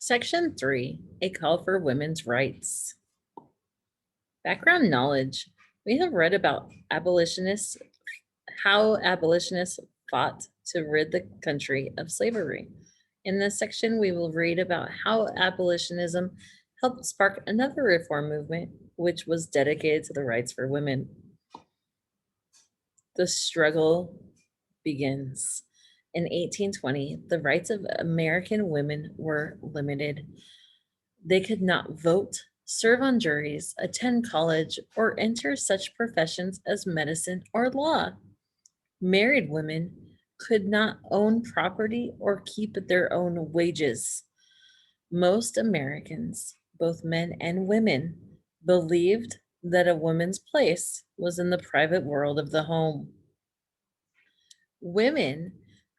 Section 3, a call for women's rights. Background knowledge. We have read about how abolitionists fought to rid the country of slavery. In this section, we will read about how abolitionism helped spark another reform movement, which was dedicated to the rights for women. The struggle begins. In 1820, the rights of American women were limited. They could not vote, serve on juries, attend college, or enter such professions as medicine or law. Married women could not own property or keep their own wages. Most Americans, both men and women, believed that a woman's place was in the private world of the home. Women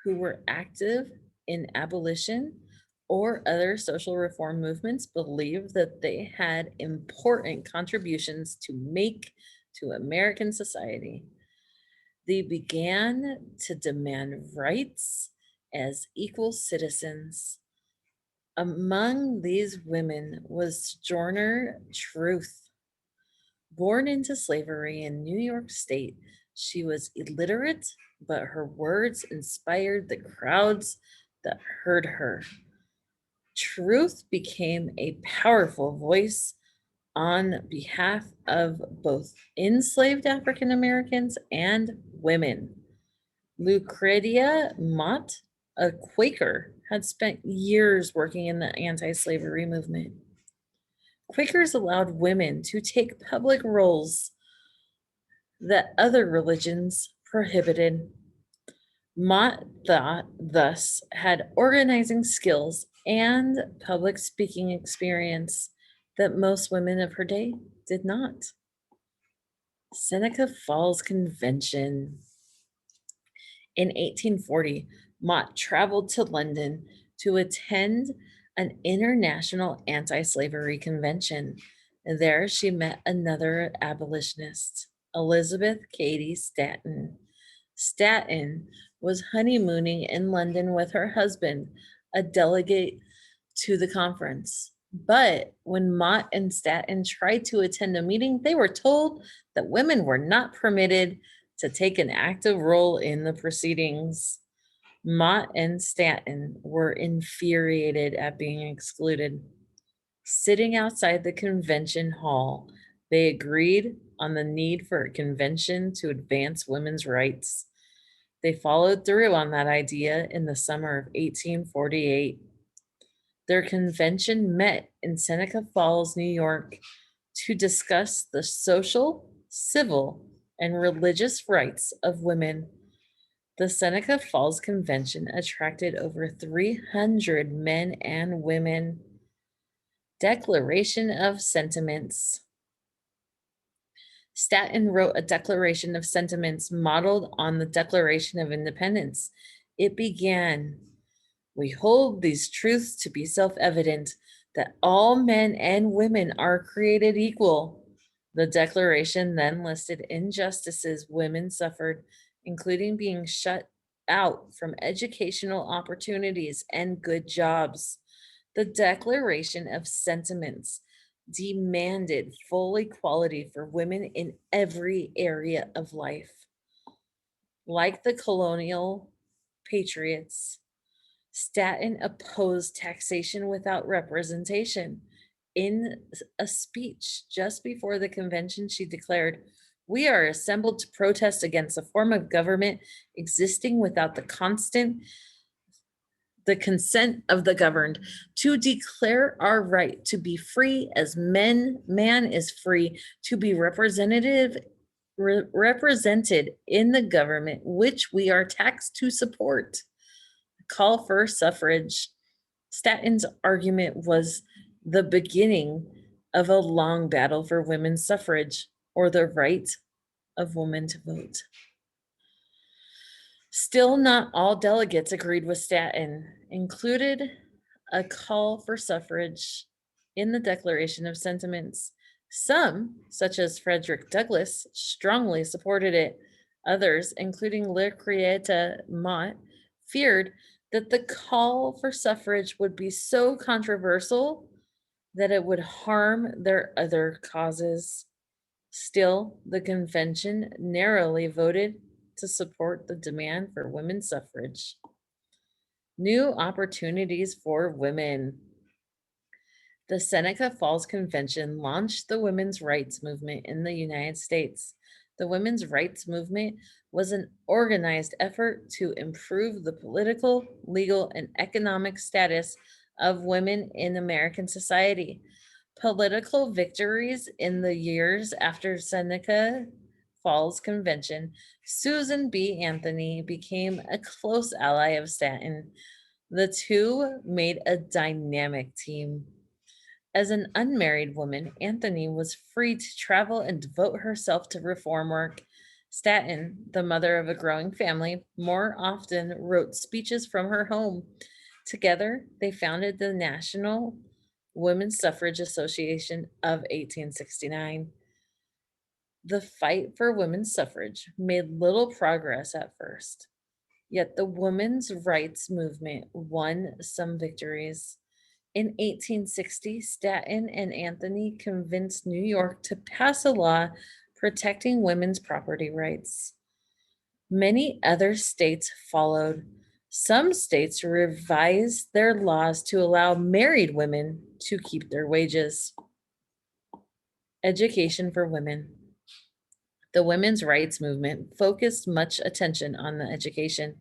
who were active in abolition or other social reform movements believed that they had important contributions to make to American society. They began to demand rights as equal citizens. Among these women was Sojourner Truth. Born into slavery in New York State, she was illiterate, but her words inspired the crowds that heard her. Truth became a powerful voice on behalf of both enslaved African Americans and women. Lucretia Mott, a Quaker, had spent years working in the anti slavery movement. Quakers allowed women to take public roles that other religions prohibited. Mott thus had organizing skills and public speaking experience that most women of her day did not. Seneca Falls Convention. In 1840, Mott traveled to London to attend an international anti slavery convention. There, she met another abolitionist, Elizabeth Cady Stanton. Stanton was honeymooning in London with her husband, a delegate to the conference. But when Mott and Stanton tried to attend a meeting, they were told that women were not permitted to take an active role in the proceedings. Mott and Stanton were infuriated at being excluded. Sitting outside the convention hall, they agreed on the need for a convention to advance women's rights. They followed through on that idea in the summer of 1848. Their convention met in Seneca Falls, New York, to discuss the social, civil, and religious rights of women. The Seneca Falls Convention attracted over 300 men and women. Declaration of Sentiments. Stanton wrote a declaration of sentiments modeled on the Declaration of Independence. It began, "We hold these truths to be self-evident, that all men and women are created equal." The declaration then listed injustices women suffered, including being shut out from educational opportunities and good jobs. The Declaration of Sentiments demanded full equality for women in every area of life. Like the colonial patriots, Stanton opposed taxation without representation. In a speech just before the convention, she declared, "We are assembled to protest against a form of government existing without the consent of the governed, to declare our right to be free as man is free, to be represented in the government which we are taxed to support." Call for suffrage. Stanton's argument was the beginning of a long battle for women's suffrage, or the right of women to vote. Still, not all delegates agreed with Stanton. Included a call for suffrage in the Declaration of Sentiments. Some, such as Frederick Douglass, strongly supported it. Others, including Lucretia Mott, feared that the call for suffrage would be so controversial that it would harm their other causes. Still, the convention narrowly voted to support the demand for women's suffrage. New opportunities for women. The Seneca Falls Convention launched the women's rights movement in the United States. The women's rights movement was an organized effort to improve the political, legal, and economic status of women in American society. Political victories in the years after Seneca Falls Convention, Susan B. Anthony became a close ally of Stanton. The two made a dynamic team. As an unmarried woman, Anthony was free to travel and devote herself to reform work. Stanton, the mother of a growing family, more often wrote speeches from her home. Together, they founded the National Women's Suffrage Association of 1869. The fight for women's suffrage made little progress at first, yet the women's rights movement won some victories. In 1860, Stanton and Anthony convinced New York to pass a law protecting women's property rights. Many other states followed. Some states revised their laws to allow married women to keep their wages. Education for women. The women's rights movement focused much attention on the education.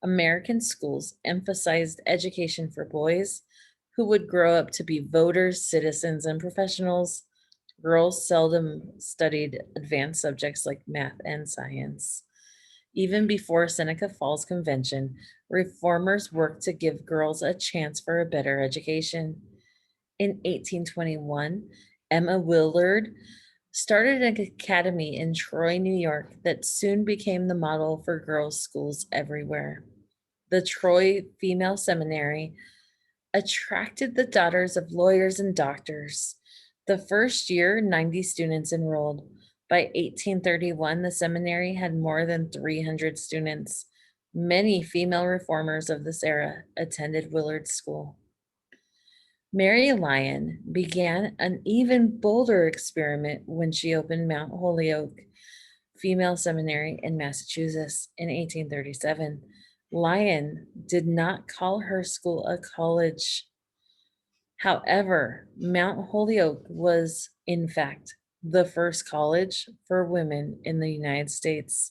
American schools emphasized education for boys who would grow up to be voters, citizens, and professionals. Girls seldom studied advanced subjects like math and science. Even before Seneca Falls Convention, reformers worked to give girls a chance for a better education. In 1821, Emma Willard started an academy in Troy, New York, that soon became the model for girls' schools everywhere. The Troy Female Seminary attracted the daughters of lawyers and doctors. The first year, 90 students enrolled. By 1831, the seminary had more than 300 students. Many female reformers of this era attended Willard School. Mary Lyon began an even bolder experiment when she opened Mount Holyoke Female Seminary in Massachusetts in 1837. Lyon did not call her school a college. However, Mount Holyoke was, in fact, the first college for women in the United States.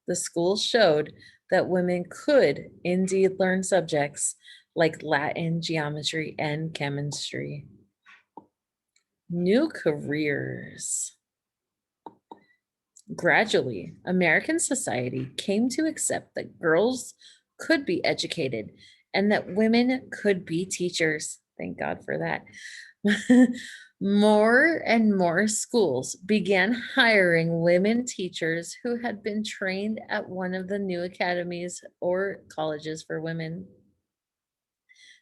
The school showed that women could indeed learn subjects like Latin, geometry, and chemistry. New careers. Gradually, American society came to accept that girls could be educated and that women could be teachers. Thank God for that. More and more schools began hiring women teachers who had been trained at one of the new academies or colleges for women.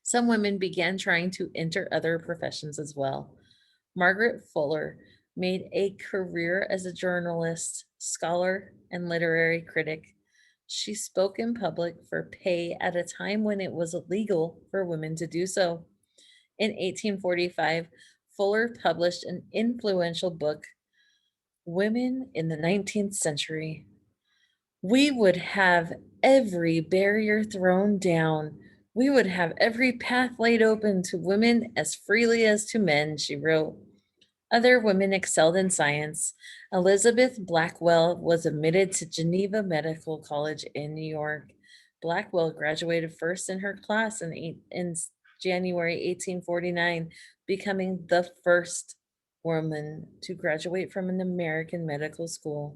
Some women began trying to enter other professions as well. Margaret Fuller made a career as a journalist, scholar, and literary critic. She spoke in public for pay at a time when it was illegal for women to do so. In 1845, Fuller published an influential book, Women in the 19th Century. We would have every barrier thrown down. We would have every path laid open to women as freely as to men, she wrote. Other women excelled in science. Elizabeth Blackwell was admitted to Geneva Medical College in New York. Blackwell graduated first in her class in January 1849, becoming the first woman to graduate from an American medical school.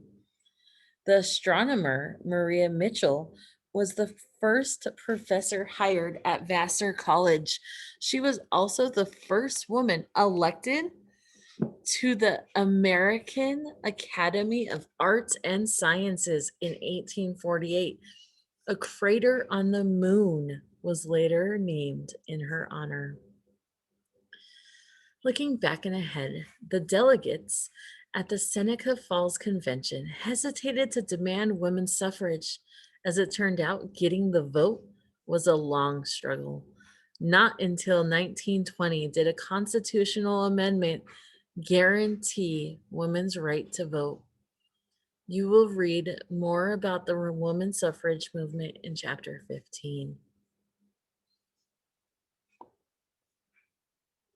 The astronomer Maria Mitchell was the first professor hired at Vassar College. She was also the first woman elected to the American Academy of Arts and Sciences in 1848. A crater on the moon was later named in her honor. Looking back and ahead, the delegates at the Seneca Falls Convention hesitated to demand women's suffrage. As it turned out, getting the vote was a long struggle. Not until 1920 did a constitutional amendment guarantee women's right to vote. You will read more about the women's suffrage movement in chapter 15.